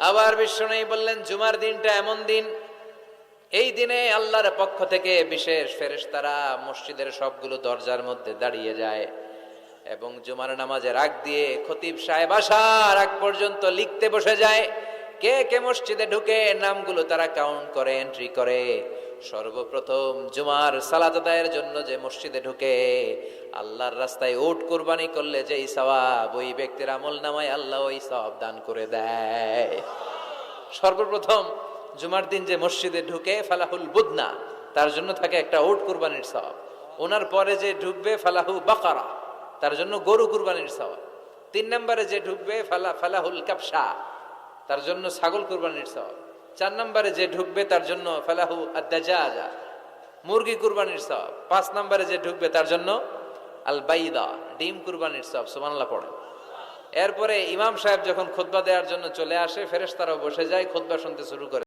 আবার বিশ্বনবী বললেন, জুমার দিনটা এমন দিন, এই দিনে আল্লাহর পক্ষ থেকে বিশেষ ফেরেশতারা মসজিদের সবগুলো দরজার মধ্যে দাঁড়িয়ে যায় এবং জুমার নামাজের আগ দিয়ে খতিব সাহেব আসার আগ পর্যন্ত লিখতে বসে যায়। কে কে মসজিদে ঢুকে নামগুলো তারা কাউন্ট করে, এন্ট্রি করে। সর্বপ্রথম জুমার সালাত আদায়ের জন্য যে মসজিদে ঢুকে আল্লাহর রাস্তায় উট কুরবানি করলে যেই সওয়াব, ওই ব্যক্তির আমল নামায় আল্লাহ ওই সওয়াব দান করে দেয়। সর্বপ্রথম জুমার দিন যে মসজিদে ঢুকে ফালাহুল বুদনা, তার জন্য থাকে একটা উট কুরবানির সওয়াব। ওনার পরে যে ঢুকবে ফালাহু বাকারা, তার জন্য গরু কুরবানির সওয়াব। 3 নম্বরে যে ঢুকবে ফালাহুল কাবসা, তার জন্য ছাগল কুরবানির সওয়াব। 4 নম্বরে যে ঢুকবে তার জন্য ফালাহু আদ-দাজাজা, মুরগি কুরবানির সওয়াব। 5 নম্বরে যে ঢুকবে তার জন্য আল বাইদা, ডিম কুরবানির সওয়াব। সুবহানাল্লাহ পড়ে। এরপরে ইমাম সাহেব যখন খুতবা দেওয়ার জন্য চলে আসে, ফেরেশতারাও বসে যায়, খুতবা শুনতে শুরু করে।